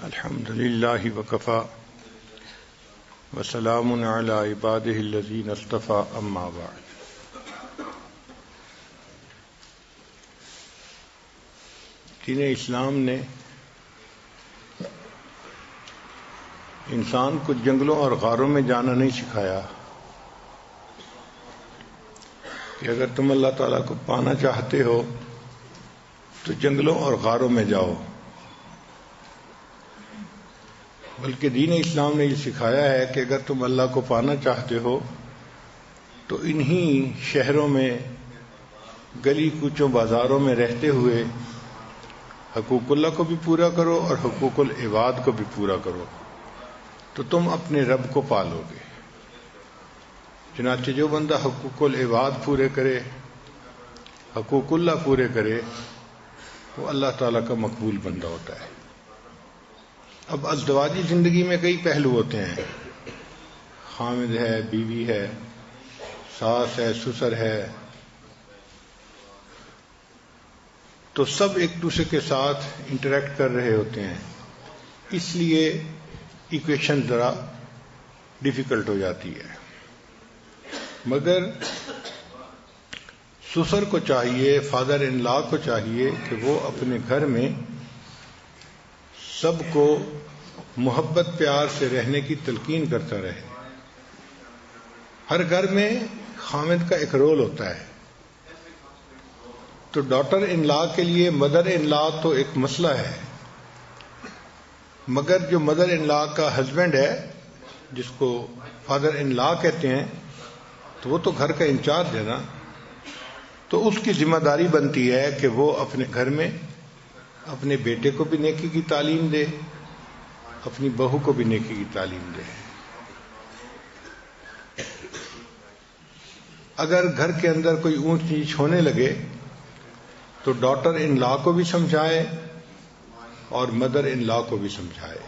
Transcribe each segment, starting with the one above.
الحمد للہ وکفی وسلام علی عبادہ الذین اصطفی اما بعد۔ دین اسلام نے انسان کو جنگلوں اور غاروں میں جانا نہیں سکھایا کہ اگر تم اللہ تعالیٰ کو پانا چاہتے ہو تو جنگلوں اور غاروں میں جاؤ، بلکہ دین اسلام نے یہ سکھایا ہے کہ اگر تم اللہ کو پانا چاہتے ہو تو انہی شہروں میں، گلی کوچوں بازاروں میں رہتے ہوئے حقوق اللہ کو بھی پورا کرو اور حقوق العباد کو بھی پورا کرو، تو تم اپنے رب کو پالو گے۔ چنانچہ جو بندہ حقوق العباد پورے کرے، حقوق اللہ پورے کرے، وہ اللہ تعالیٰ کا مقبول بندہ ہوتا ہے۔ اب ازدواجی زندگی میں کئی پہلو ہوتے ہیں، خامد ہے، بیوی ہے، ساس ہے، سسر ہے، تو سب ایک دوسرے کے ساتھ انٹریکٹ کر رہے ہوتے ہیں، اس لیے ایکویشن ذرا ڈیفیکلٹ ہو جاتی ہے۔ مگر سسر کو چاہیے، فادر ان لا کو چاہیے کہ وہ اپنے گھر میں سب کو محبت پیار سے رہنے کی تلقین کرتا رہے۔ ہر گھر میں خامد کا ایک رول ہوتا ہے، تو ڈاٹر ان لا کے لیے مدر ان لا تو ایک مسئلہ ہے، مگر جو مدر ان لا کا ہسبینڈ ہے، جس کو فادر ان لا کہتے ہیں، تو وہ تو گھر کا انچارج ہے نا، تو اس کی ذمہ داری بنتی ہے کہ وہ اپنے گھر میں اپنے بیٹے کو بھی نیکی کی تعلیم دے، اپنی بہو کو بھی نیکی کی تعلیم دے۔ اگر گھر کے اندر کوئی اونچ نیچ ہونے لگے تو ڈاٹر ان لا کو بھی سمجھائے اور مدر ان لا کو بھی سمجھائے۔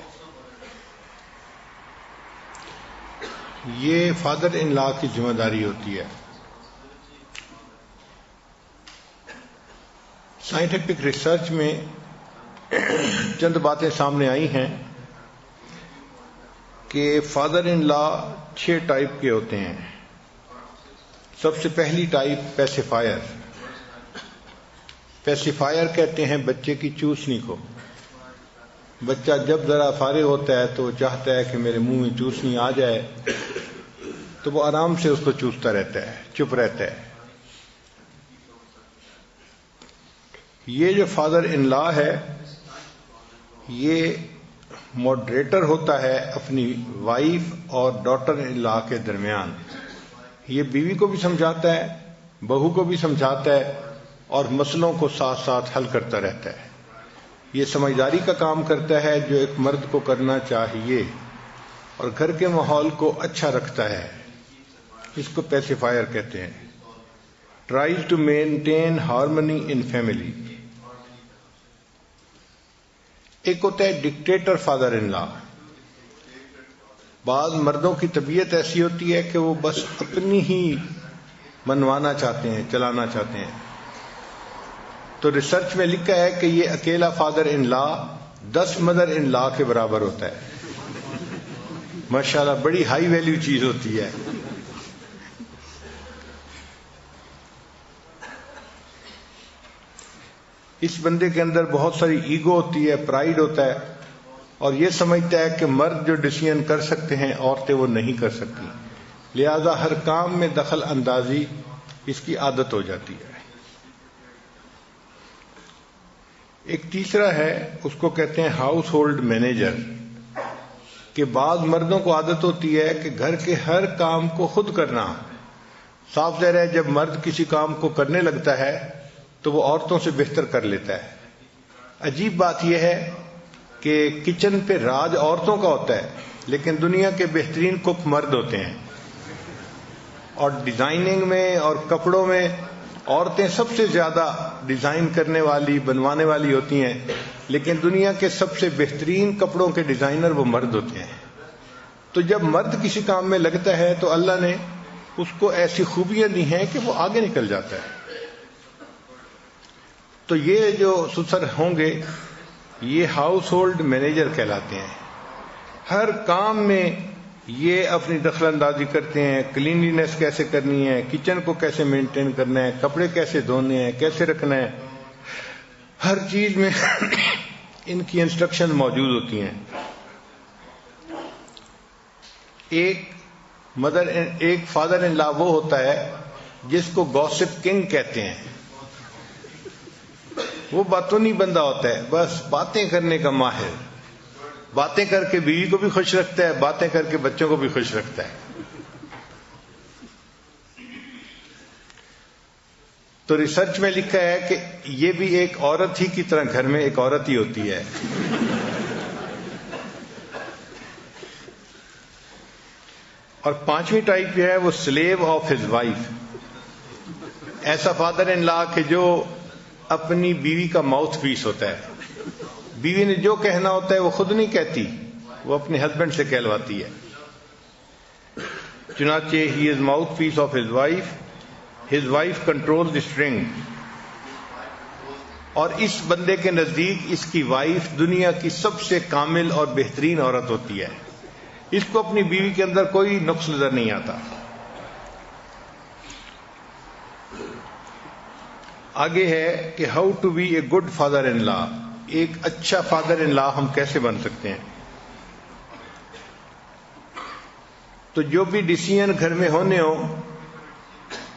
یہ فادر ان لا کی ذمہ داری ہوتی ہے۔ سائنٹیفک ریسرچ میں چند باتیں سامنے آئی ہیں کہ فادر ان لا 6 ٹائپ کے ہوتے ہیں۔ سب سے پہلی ٹائپ پیسیفائر۔ پیسیفائر کہتے ہیں بچے کی چوسنی کو۔ بچہ جب ذرا فارغ ہوتا ہے تو وہ چاہتا ہے کہ میرے منہ میں چوسنی آ جائے، تو وہ آرام سے اس کو چوستا رہتا ہے، چپ رہتا ہے۔ یہ جو فادر ان لا ہے، یہ ماڈریٹر ہوتا ہے اپنی وائف اور ڈاٹر ان لا کے درمیان۔ یہ بیوی کو بھی سمجھاتا ہے، بہو کو بھی سمجھاتا ہے، اور مسئلوں کو ساتھ ساتھ حل کرتا رہتا ہے۔ یہ سمجھداری کا کام کرتا ہے جو ایک مرد کو کرنا چاہیے، اور گھر کے ماحول کو اچھا رکھتا ہے۔ اس کو پیسیفائر کہتے ہیں۔ Tries to maintain harmony in family. ایک ہوتا ہے ڈکٹیٹر فادر ان لا۔ بعض مردوں کی طبیعت ایسی ہوتی ہے کہ وہ بس اپنی ہی منوانا چاہتے ہیں، چلانا چاہتے ہیں۔ تو ریسرچ میں لکھا ہے کہ یہ اکیلا father in law 10 mother in لا کے برابر ہوتا ہے۔ ماشاءاللہ بڑی ہائی ویلیو چیز ہوتی ہے۔ اس بندے کے اندر بہت ساری ایگو ہوتی ہے، پرائیڈ ہوتا ہے، اور یہ سمجھتا ہے کہ مرد جو ڈیسیژن کر سکتے ہیں عورتیں وہ نہیں کر سکتی، لہذا ہر کام میں دخل اندازی اس کی عادت ہو جاتی ہے۔ ایک تیسرا ہے، اس کو کہتے ہیں ہاؤس ہولڈ مینیجر، کہ بعض مردوں کو عادت ہوتی ہے کہ گھر کے ہر کام کو خود کرنا۔ صاف ظاہر ہے جب مرد کسی کام کو کرنے لگتا ہے تو وہ عورتوں سے بہتر کر لیتا ہے۔ عجیب بات یہ ہے کہ کچن پہ راج عورتوں کا ہوتا ہے، لیکن دنیا کے بہترین کک مرد ہوتے ہیں، اور ڈیزائننگ میں اور کپڑوں میں عورتیں سب سے زیادہ ڈیزائن کرنے والی، بنوانے والی ہوتی ہیں، لیکن دنیا کے سب سے بہترین کپڑوں کے ڈیزائنر وہ مرد ہوتے ہیں۔ تو جب مرد کسی کام میں لگتا ہے تو اللہ نے اس کو ایسی خوبیاں دی ہیں کہ وہ آگے نکل جاتا ہے۔ تو یہ جو سسر ہوں گے یہ ہاؤس ہولڈ مینیجر کہلاتے ہیں. ہر کام میں یہ اپنی دخل اندازی کرتے ہیں. کلینلینس کیسے کرنی ہے، کچن کو کیسے مینٹین کرنا ہے، کپڑے کیسے دھونے ہیں، کیسے رکھنا ہے، ہر چیز میں ان کی انسٹرکشن موجود ہوتی ہیں. ایک فادر ان لا وہ ہوتا ہے جس کو گوسپ کنگ کہتے ہیں. وہ باتوں نہیں بندہ ہوتا ہے، بس باتیں کرنے کا ماہر. باتیں کر کے بیوی کو بھی خوش رکھتا ہے، باتیں کر کے بچوں کو بھی خوش رکھتا ہے. تو ریسرچ میں لکھا ہے کہ یہ بھی ایک عورت ہی کی طرح گھر میں ایک عورت ہی ہوتی ہے. اور پانچویں ٹائپ جو ہے وہ سلیو آف ہز وائف. ایسا فادر ان لا کہ جو اپنی بیوی کا ماؤتھ پیس ہوتا ہے. بیوی نے جو کہنا ہوتا ہے وہ خود نہیں کہتی، وہ اپنے ہسبینڈ سے کہلواتی ہے. چنانچہ he is mouthpiece of his wife control the string. اور اس بندے کے نزدیک اس کی وائف دنیا کی سب سے کامل اور بہترین عورت ہوتی ہے. اس کو اپنی بیوی کے اندر کوئی نقص نظر نہیں آتا. آگے ہے کہ how to be a good father in law. ایک اچھا فادر ان لا ہم کیسے بن سکتے ہیں؟ تو جو بھی ڈیسیژن گھر میں ہونے ہو،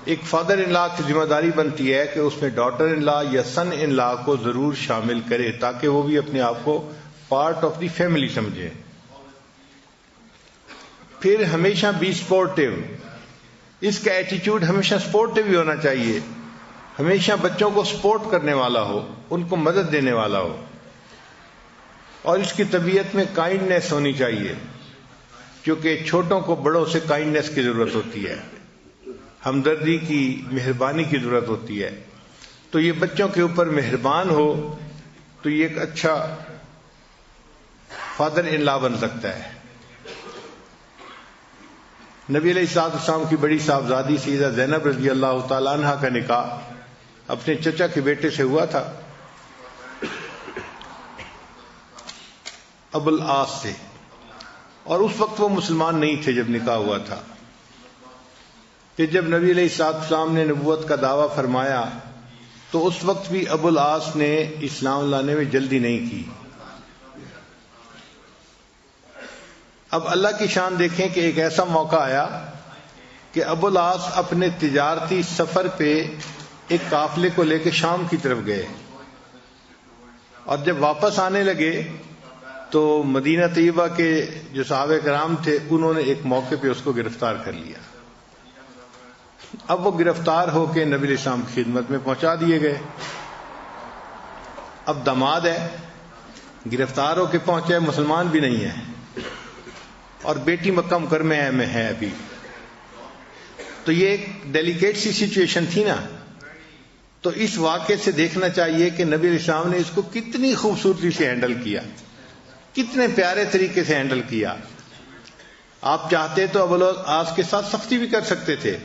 ایک فادر ان لا کی ذمہ داری بنتی ہے کہ اس میں ڈاٹر ان لا یا سن ان لا کو ضرور شامل کرے تاکہ وہ بھی اپنے آپ کو پارٹ آف دی فیملی سمجھے. پھر ہمیشہ بی سپورٹیو. اس کا ایٹیچیوڈ ہمیشہ سپورٹیو ہی ہونا چاہیے. ہمیشہ بچوں کو سپورٹ کرنے والا ہو، ان کو مدد دینے والا ہو. اور اس کی طبیعت میں کائنڈنیس ہونی چاہیے، کیونکہ چھوٹوں کو بڑوں سے کائنڈنیس کی ضرورت ہوتی ہے، ہمدردی کی، مہربانی کی ضرورت ہوتی ہے. تو یہ بچوں کے اوپر مہربان ہو تو یہ ایک اچھا فادر ان لا بن سکتا ہے. نبی علیہ الصلوۃ والسلام کی بڑی صاحبزادی سیدہ زینب رضی اللہ تعالیٰ عنہ کا نکاح اپنے چچا کے بیٹے سے ہوا تھا، ابو العاص سے. اور اس وقت وہ مسلمان نہیں تھے جب نکاح ہوا تھا. کہ جب نبی علیہ الصلوۃ والسلام نے نبوت کا دعویٰ فرمایا تو اس وقت بھی ابو العاص نے اسلام لانے میں جلدی نہیں کی. اب اللہ کی شان دیکھیں کہ ایک ایسا موقع آیا کہ ابو العاص اپنے تجارتی سفر پہ ایک قافلے کو لے کے شام کی طرف گئے، اور جب واپس آنے لگے تو مدینہ طیبہ کے جو صحابہ کرام تھے انہوں نے ایک موقع پہ اس کو گرفتار کر لیا. اب وہ گرفتار ہو کے نبی علیہ السلام کی خدمت میں پہنچا دیے گئے. اب داماد ہے، گرفتار ہو کے پہنچے، مسلمان بھی نہیں ہے، اور بیٹی مکہ مکرمہ میں ہے ابھی. تو یہ ایک ڈیلیکیٹ سی سچویشن تھی نا. تو اس واقعے سے دیکھنا چاہیے کہ نبی علیہ السلام نے اس کو کتنی خوبصورتی سے ہینڈل کیا، کتنے پیارے طریقے سے ہینڈل کیا. آپ چاہتے تو ابو العاص کے ساتھ سختی بھی کر سکتے تھے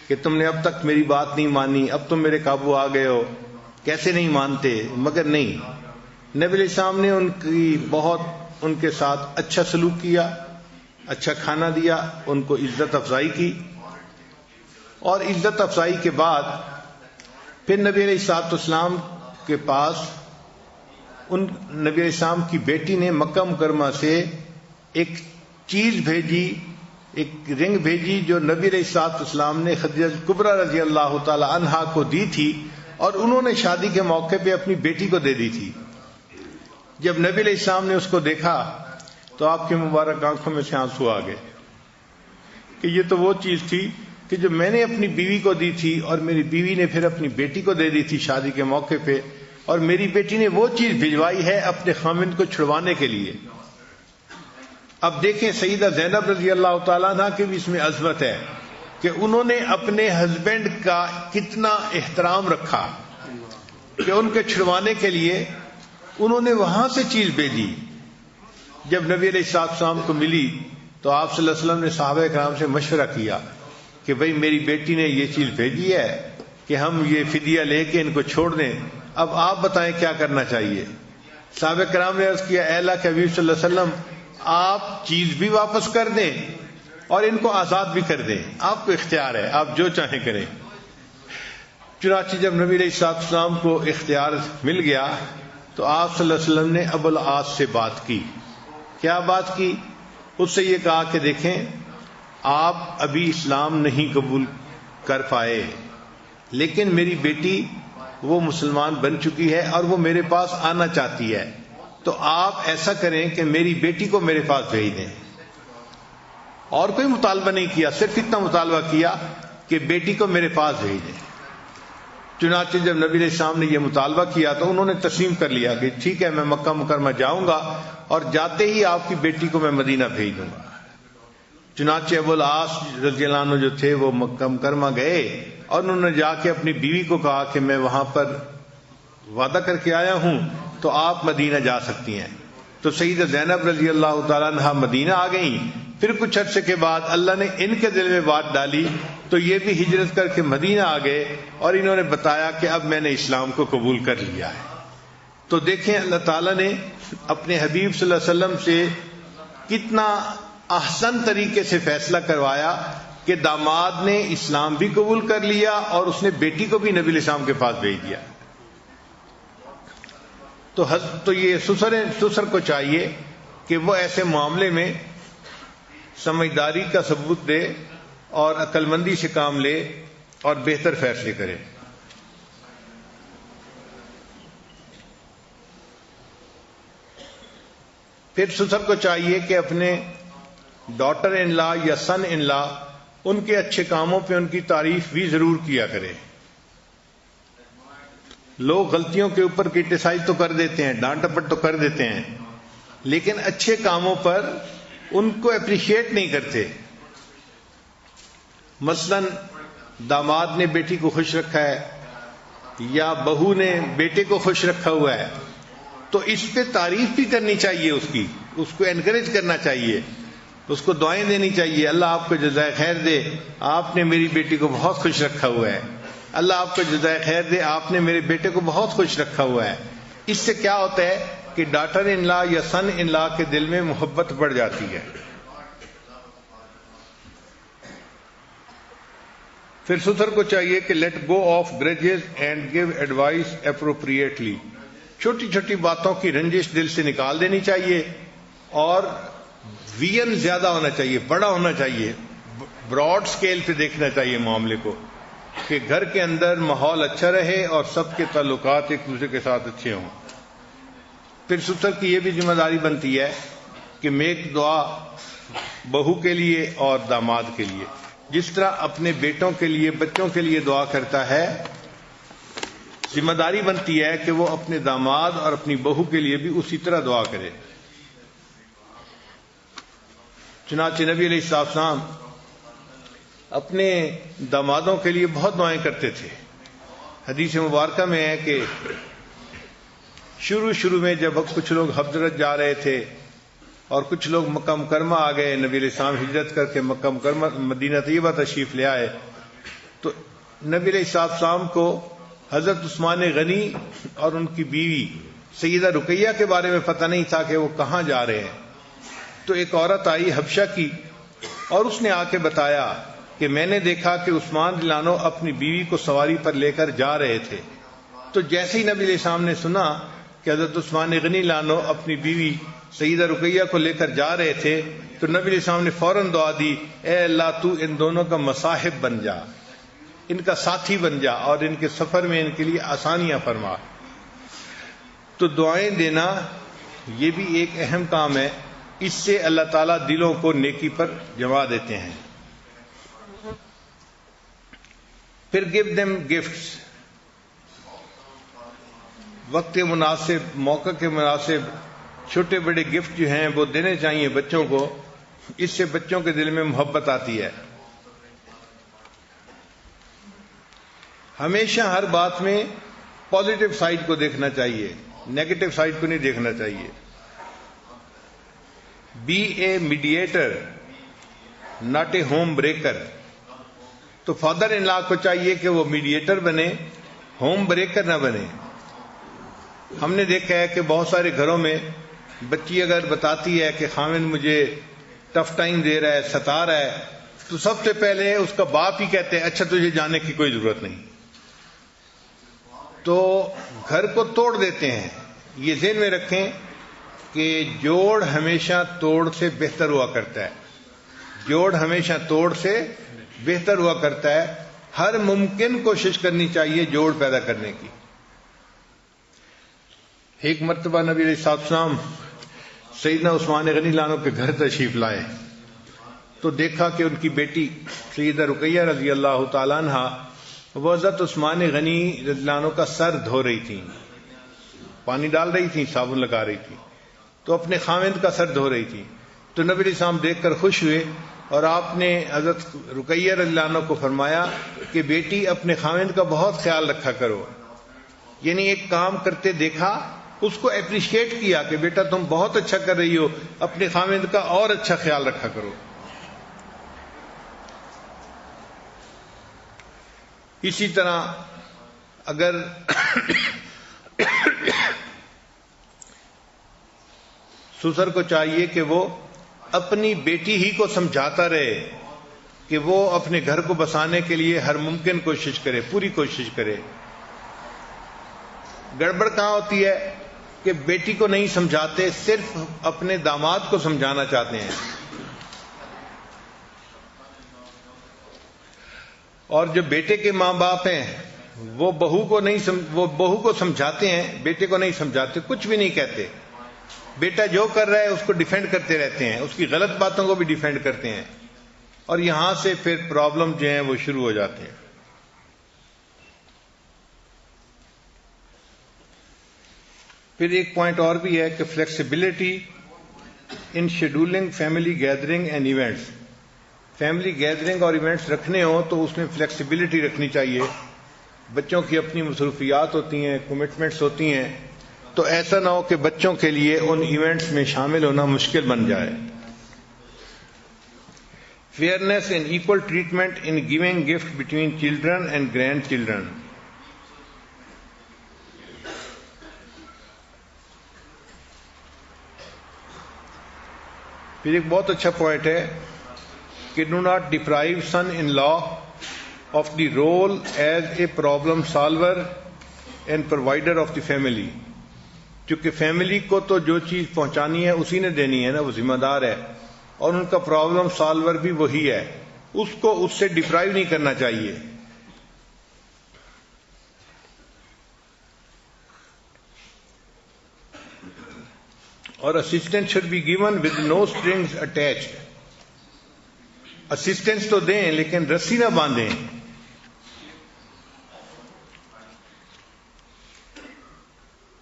کہ تم نے اب تک میری بات نہیں مانی، اب تم میرے قابو آ گئے ہو، کیسے نہیں مانتے. مگر نہیں، نبی علیہ السلام نے ان کے ساتھ اچھا سلوک کیا، اچھا کھانا دیا، ان کو عزت افزائی کی. اور عزت افزائی کے بعد پھر نبی علیہ الصلوۃ والسلام کے پاس نبی علیہ السلام کی بیٹی نے مکہ مکرمہ سے ایک چیز بھیجی، ایک رنگ بھیجی جو نبی علیہ الصلوۃ والسلام نے خدیجہ کبریٰ رضی اللہ تعالی عنہا کو دی تھی، اور انہوں نے شادی کے موقع پہ اپنی بیٹی کو دے دی تھی. جب نبی علیہ السلام نے اس کو دیکھا تو آپ کی مبارک آنکھوں میں سے آنسو آ گئے کہ یہ تو وہ چیز تھی کہ جو میں نے اپنی بیوی کو دی تھی، اور میری بیوی نے پھر اپنی بیٹی کو دے دی تھی شادی کے موقع پہ، اور میری بیٹی نے وہ چیز بھجوائی ہے اپنے خامند کو چھڑوانے کے لیے. اب دیکھیں سیدہ زینب رضی اللہ تعالیٰ عنہ کی بھی اس میں عظمت ہے کہ انہوں نے اپنے ہسبینڈ کا کتنا احترام رکھا کہ ان کے چھڑوانے کے لیے انہوں نے وہاں سے چیز بھیجی. جب نبی علیہ الصلوۃ والسلام کو ملی تو آپ صلی اللہ علیہ وسلم نے صحابہ کرام سے مشورہ کیا کہ بھئی میری بیٹی نے یہ چیز بھیجی ہے کہ ہم یہ فدیہ لے کے ان کو چھوڑ دیں، اب آپ بتائیں کیا کرنا چاہیے. صحابہ کرام نے عرض کیا اے اللہ کے حبیب صلی اللہ علیہ وسلم آپ چیز بھی واپس کر دیں اور ان کو آزاد بھی کر دیں، آپ کو اختیار ہے، آپ جو چاہیں کریں۔ چنانچہ جب نبی علیہ السلام کو اختیار مل گیا تو آپ صلی اللہ علیہ وسلم نے ابو العاص سے بات کی۔ کیا بات کی؟ اس سے یہ کہا کہ دیکھیں آپ ابھی اسلام نہیں قبول کر پائے، لیکن میری بیٹی وہ مسلمان بن چکی ہے اور وہ میرے پاس آنا چاہتی ہے، تو آپ ایسا کریں کہ میری بیٹی کو میرے پاس بھیج دیں۔ اور کوئی مطالبہ نہیں کیا، صرف اتنا مطالبہ کیا کہ بیٹی کو میرے پاس بھیج دیں۔ چنانچہ جب نبی علیہ السلام نے یہ مطالبہ کیا تو انہوں نے تسلیم کر لیا کہ ٹھیک ہے میں مکہ مکرمہ جاؤں گا اور جاتے ہی آپ کی بیٹی کو میں مدینہ بھیج دوں گا۔ چنانچہ ابو العاص رضی اللہ عنہ جو تھے وہ مکہ مکرمہ گئے اور انہوں نے جا کے اپنی بیوی کو کہا کہ میں وہاں پر وعدہ کر کے آیا ہوں تو آپ مدینہ جا سکتی ہیں۔ تو سیدہ زینب رضی اللہ تعالیٰ عنہا مدینہ آ گئیں۔ پھر کچھ عرصے کے بعد اللہ نے ان کے دل میں بات ڈالی تو یہ بھی ہجرت کر کے مدینہ آ گئے اور انہوں نے بتایا کہ اب میں نے اسلام کو قبول کر لیا ہے۔ تو دیکھیں اللہ تعالیٰ نے اپنے حبیب صلی اللہ علیہ وسلم سے کتنا احسن طریقے سے فیصلہ کروایا کہ داماد نے اسلام بھی قبول کر لیا اور اس نے بیٹی کو بھی نبی علیہ السلام کے پاس بھیج دیا۔ تو یہ سسر کو چاہیے کہ وہ ایسے معاملے میں سمجھداری کا ثبوت دے اور عقل مندی سے کام لے اور بہتر فیصلے کرے۔ پھر سسر کو چاہیے کہ اپنے ڈاٹر ان لا یا سن ان لا ان کے اچھے کاموں پہ ان کی تعریف بھی ضرور کیا کرے۔ لوگ غلطیوں کے اوپر کرٹیسائز تو کر دیتے ہیں، ڈانٹ ڈپٹ تو کر دیتے ہیں، لیکن اچھے کاموں پر ان کو اپریشیٹ نہیں کرتے۔ مثلا داماد نے بیٹی کو خوش رکھا ہے یا بہو نے بیٹے کو خوش رکھا ہوا ہے تو اس پہ تعریف بھی کرنی چاہیے، اس کو انکریج کرنا چاہیے، اس کو دعائیں دینی چاہیے، اللہ آپ کو جزائے خیر دے، آپ نے میری بیٹی کو بہت خوش رکھا ہوا ہے، اللہ آپ کو جزائے خیر دے، آپ نے میرے بیٹے کو بہت خوش رکھا ہوا ہے۔ اس سے کیا ہوتا ہے کہ ڈاٹر ان لا یا سن ان لا کے دل میں محبت بڑھ جاتی ہے۔ پھر سسر کو چاہیے کہ let go of grudges and give advice appropriately, چھوٹی چھوٹی باتوں کی رنجش دل سے نکال دینی چاہیے اور ویژن زیادہ ہونا چاہیے، بڑا ہونا چاہیے، براڈ سکیل پہ دیکھنا چاہیے معاملے کو کہ گھر کے اندر ماحول اچھا رہے اور سب کے تعلقات ایک دوسرے کے ساتھ اچھے ہوں۔ پھر سسر کی یہ بھی ذمہ داری بنتی ہے کہ میک دعا بہو کے لیے اور داماد کے لیے، جس طرح اپنے بیٹوں کے لیے بچوں کے لیے دعا کرتا ہے، ذمہ داری بنتی ہے کہ وہ اپنے داماد اور اپنی بہو کے لیے بھی اسی طرح دعا کرے۔ چنانچہ نبی علیہ السلام اپنے دامادوں کے لیے بہت دعائیں کرتے تھے۔ حدیث مبارکہ میں ہے کہ شروع میں جب کچھ لوگ حضرت جا رہے تھے اور کچھ لوگ مکہ مکرمہ آ گئے، نبی علیہ السلام ہجرت کر کے مکہ مکرمہ مدینہ طیبہ تشریف لے آئے، تو نبی علیہ السلام کو حضرت عثمان غنی اور ان کی بیوی سیدہ رقیہ کے بارے میں پتہ نہیں تھا کہ وہ کہاں جا رہے ہیں۔ تو ایک عورت آئی حبشہ کی اور اس نے آ کے بتایا کہ میں نے دیکھا کہ عثمان رضی اللہ عنہ اپنی بیوی کو سواری پر لے کر جا رہے تھے۔ تو جیسے ہی نبی علیہ السلام نے سنا کہ حضرت عثمان غنی رضی اللہ عنہ اپنی بیوی سیدہ رقیہ کو لے کر جا رہے تھے تو نبی علیہ السلام نے فوراً دعا دی، اے اللہ تو ان دونوں کا مصاحب بن جا، ان کا ساتھی بن جا اور ان کے سفر میں ان کے لیے آسانیاں فرما۔ تو دعائیں دینا یہ بھی ایک اہم کام ہے، اس سے اللہ تعالیٰ دلوں کو نیکی پر جما دیتے ہیں۔ پھر گیو دیم گفٹس، وقت کے مناسب، موقع کے مناسب چھوٹے بڑے گفٹ جو ہیں وہ دینے چاہیے بچوں کو، اس سے بچوں کے دل میں محبت آتی ہے۔ ہمیشہ ہر بات میں پازیٹو سائڈ کو دیکھنا چاہیے، نیگیٹو سائڈ کو نہیں دیکھنا چاہیے۔ Be a mediator not a home breaker, تو فادر ان لا کو چاہیے کہ وہ میڈیٹر بنے، ہوم بریکر نہ بنے۔ ہم نے دیکھا ہے کہ بہت سارے گھروں میں بچی اگر بتاتی ہے کہ خاوند مجھے ٹف ٹائم دے رہا ہے، ستا رہا ہے، تو سب سے پہلے اس کا باپ ہی کہتے ہیں اچھا تجھے جانے کی کوئی ضرورت نہیں، تو گھر کو توڑ دیتے ہیں۔ یہ ذہن میں رکھیں کہ جوڑ ہمیشہ توڑ سے بہتر ہوا کرتا ہے، جوڑ ہمیشہ توڑ سے بہتر ہوا کرتا ہے۔ ہر ممکن کوشش کرنی چاہیے جوڑ پیدا کرنے کی۔ ایک مرتبہ نبی علیہ السلام سیدنا عثمان غنی عنہ کے گھر تشریف لائے تو دیکھا کہ ان کی بیٹی سیدہ رقیہ رضی اللہ تعالیٰ عنہ وہ حضرت عثمان غنی رضی اللہ عنہ کا سر دھو رہی تھی، پانی ڈال رہی تھی، صابن لگا رہی تھی، تو اپنے خاوند کا سر دھو رہی تھی۔ تو نبی علیہ السلام دیکھ کر خوش ہوئے اور آپ نے حضرت رقیہ رضی اللہ عنہ کو فرمایا کہ بیٹی اپنے خاوند کا بہت خیال رکھا کرو، یعنی ایک کام کرتے دیکھا، اس کو اپریشیٹ کیا کہ بیٹا تم بہت اچھا کر رہی ہو، اپنے خاوند کا اور اچھا خیال رکھا کرو۔ اسی طرح اگر سسر کو چاہیے کہ وہ اپنی بیٹی ہی کو سمجھاتا رہے کہ وہ اپنے گھر کو بسانے کے لیے ہر ممکن کوشش کرے، پوری کوشش کرے۔ گڑبڑ کہاں ہوتی ہے کہ بیٹی کو نہیں سمجھاتے، صرف اپنے داماد کو سمجھانا چاہتے ہیں، اور جو بیٹے کے ماں باپ ہیں وہ بہو کو سمجھاتے ہیں، بیٹے کو نہیں سمجھاتے، کچھ بھی نہیں کہتے۔ بیٹا جو کر رہا ہے اس کو ڈیفینڈ کرتے رہتے ہیں، اس کی غلط باتوں کو بھی ڈیفینڈ کرتے ہیں، اور یہاں سے پھر پرابلم جو ہیں وہ شروع ہو جاتے ہیں۔ پھر ایک پوائنٹ اور بھی ہے کہ flexibility in scheduling family gathering and events. Family gathering اور ایونٹس رکھنے ہوں تو اس میں فلیکسیبلٹی رکھنی چاہیے۔ بچوں کی اپنی مصروفیات ہوتی ہیں، کمٹمنٹس ہوتی ہیں، تو ایسا نہ ہو کہ بچوں کے لیے ان ایونٹس میں شامل ہونا مشکل بن جائے۔ Fairness and equal treatment in giving gift between children and grandchildren. پھر ایک بہت اچھا پوائنٹ ہے کہ do not deprive son in law of the role as a problem solver and provider of the family. چونکہ family کو تو جو چیز پہنچانی ہے اسی نے دینی ہے نا، وہ ذمہ دار ہے، اور ان کا پرابلم سالور بھی وہی ہے، اس کو اس سے ڈپرائیو نہیں کرنا چاہیے۔ اور assistant should be given with no strings attached. Assistance تو دیں لیکن رسی نہ باندھیں۔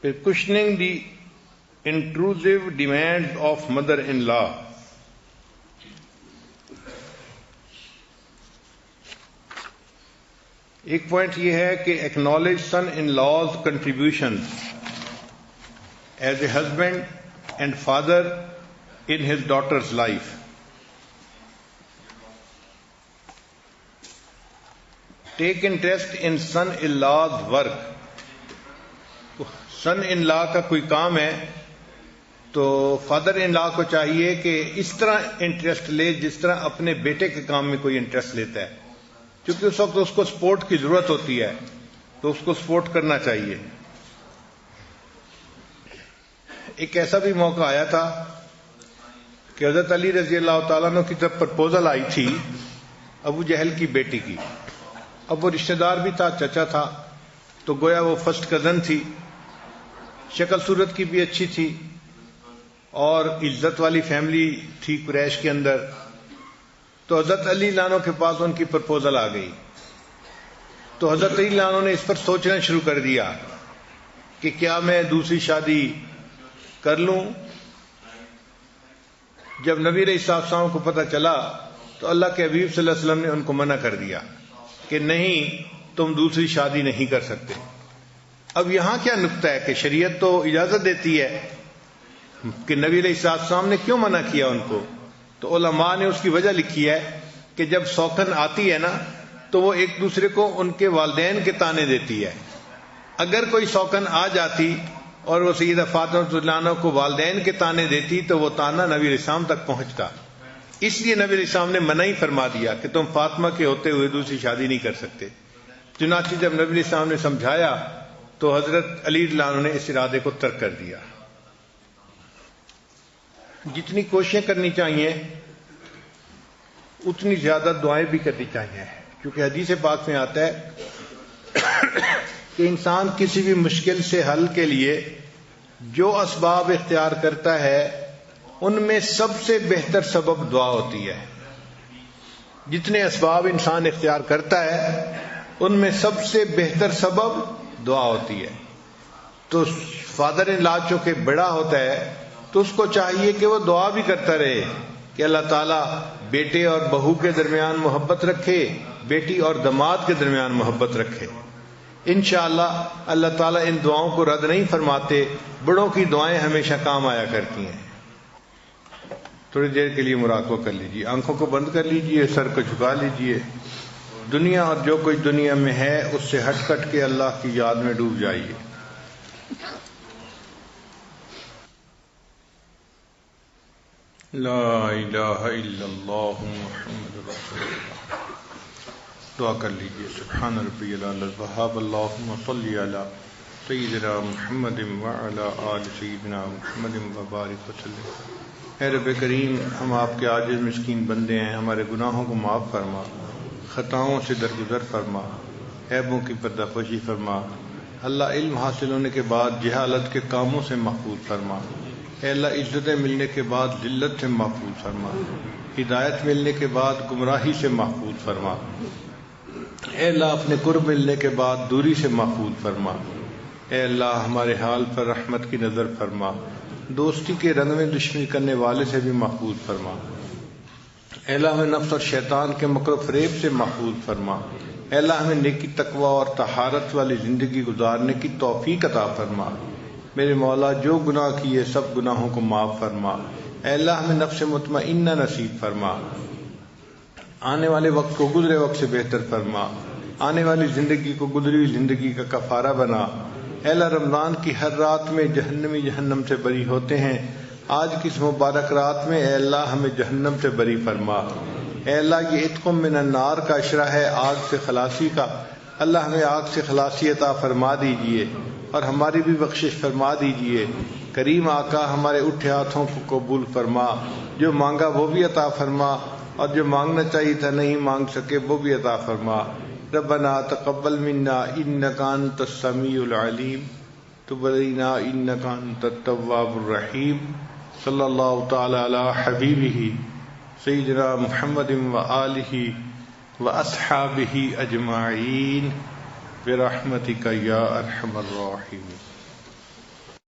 پھر cushioning the intrusive demand of mother in law. ایک پوائنٹ یہ ہے کہ acknowledge son in law's contribution as a husband and father in his daughter's life. Take interest in son-in-law's work. son-in-law کا کوئی کام ہے تو father-in-law کو چاہیے کہ اس طرح انٹرسٹ لے جس طرح اپنے بیٹے کے کام میں کوئی انٹرسٹ لیتا ہے، کیونکہ اس وقت اس کو سپورٹ کی ضرورت ہوتی ہے تو اس کو سپورٹ کرنا چاہیے۔ ایک ایسا بھی موقع آیا تھا کہ حضرت علی رضی اللہ تعالیٰ عنہ کی طرف پرپوزل آئی تھی ابو جہل کی بیٹی کی۔ اب وہ رشتہ دار بھی تھا، چچا تھا، تو گویا وہ فرسٹ کزن تھی، شکل صورت کی بھی اچھی تھی اور عزت والی فیملی تھی قریش کے اندر۔ تو حضرت علی عنہ کے پاس ان کی پرپوزل آ گئی، تو حضرت علی عنہ نے اس پر سوچنا شروع کر دیا کہ کیا میں دوسری شادی کر لوں۔ جب نبی علیہ السلام کو پتہ چلا تو اللہ کے حبیب صلی اللہ علیہ وسلم نے ان کو منع کر دیا کہ نہیں، تم دوسری شادی نہیں کر سکتے۔ اب یہاں کیا نکتہ ہے کہ شریعت تو اجازت دیتی ہے کہ نبی علیہ السلام نے کیوں منع کیا ان کو؟ تو علماء نے اس کی وجہ لکھی ہے کہ جب سوکن آتی ہے نا تو وہ ایک دوسرے کو ان کے والدین کے تانے دیتی ہے۔ اگر کوئی سوکن آ جاتی اور وہ سیدہ فاطمہ رضی اللہ عنہا کو والدین کے تانے دیتی تو وہ تانا نبی علیہ السلام تک پہنچتا، اس لیے نبی علیہ السلام نے منع ہی فرما دیا کہ تم فاطمہ کے ہوتے ہوئے دوسری شادی نہیں کر سکتے۔ چنانچہ جب نبی علیہ السلام نے سمجھایا تو حضرت علی رضی اللہ عنہ نے اس ارادے کو ترک کر دیا۔ جتنی کوششیں کرنی چاہیے اتنی زیادہ دعائیں بھی کرنی چاہیے، کیونکہ حدیث پاک میں آتا ہے کہ انسان کسی بھی مشکل سے حل کے لیے جو اسباب اختیار کرتا ہے ان میں سب سے بہتر سبب دعا ہوتی ہے۔ جتنے اسباب انسان اختیار کرتا ہے ان میں سب سے بہتر سبب دعا ہوتی ہے۔ تو فادر ان لا چونکہ بڑا ہوتا ہے تو اس کو چاہیے کہ وہ دعا بھی کرتا رہے کہ اللہ تعالیٰ بیٹے اور بہو کے درمیان محبت رکھے، بیٹی اور داماد کے درمیان محبت رکھے۔ انشاءاللہ اللہ تعالیٰ ان دعاؤں کو رد نہیں فرماتے، بڑوں کی دعائیں ہمیشہ کام آیا کرتی ہیں۔ تھوڑی دیر کے لیے مراقبہ کر لیجیے، آنکھوں کو بند کر لیجیے، سر کو جھکا لیجیے، دنیا اور جو کچھ دنیا میں ہے اس سے ہٹ کٹ کے اللہ کی یاد میں ڈوب جائیے۔ لا الہ الا اللہ محمد رسول اللہ۔ دعا کر لیجیے، سبحان ربی العلی الوہاب، اللہم صلی علی سیدنا محمد وعلی آل سیدنا محمد وبارک وسلم۔ اے رب کریم، ہم آپ کے عاجز مسکین بندے ہیں، ہمارے گناہوں کو معاف فرما، خطاؤں سے درگزر فرما، عیبوں کی پردہ پوشی فرما۔ اللہ علم حاصل ہونے کے بعد جہالت کے کاموں سے محفوظ فرما۔ اے اللہ عزتیں ملنے کے بعد ذلت سے محفوظ فرما، ہدایت ملنے کے بعد گمراہی سے محفوظ فرما۔ اے اللہ اپنے قرب ملنے کے بعد دوری سے محفوظ فرما۔ اے اللہ ہمارے حال پر رحمت کی نظر فرما، دوستی کے رنگ میں دشمنی کرنے والے سے بھی محفوظ فرما۔ اے اللہ ہمیں نفس اور شیطان کے مکر و فریب سے محفوظ فرما۔ اے اللہ ہمیں نیکی تقوی اور طہارت والی زندگی گزارنے کی توفیق عطا فرما۔ میرے مولا جو گناہ کیے سب گناہوں کو معاف فرما۔ اے اللہ ہمیں نفس مطمئنہ نصیب فرما، آنے والے وقت کو گزرے وقت سے بہتر فرما، آنے والی زندگی کو گزری ہوئی زندگی کا کفارہ بنا۔ اے اللہ رمضان کی ہر رات میں جہنمی جہنم سے بری ہوتے ہیں، آج کی اس مبارک رات میں اے اللہ ہمیں جہنم سے بری فرما۔ اے اللہ یہ عتق من النار کا عشرہ ہے، آگ سے خلاصی کا، اللہ ہمیں آگ سے خلاصی عطا فرما دیجئے اور ہماری بھی بخشش فرما دیجئے۔ کریم آقا ہمارے اٹھے ہاتھوں کو قبول فرما، جو مانگا وہ بھی عطا فرما اور جو مانگنا چاہیے تھا نہیں مانگ سکے وہ بھی عطا فرما۔ ربنا تقبل منا انک انت السمیع العلیم، تب علینا انک انت التواب الرحیم۔ صلی اللہ تعالی علی حبیبہ سیدنا محمد وآلہ واصحابہ اجمعین برحمتک یا ارحم الراحمین۔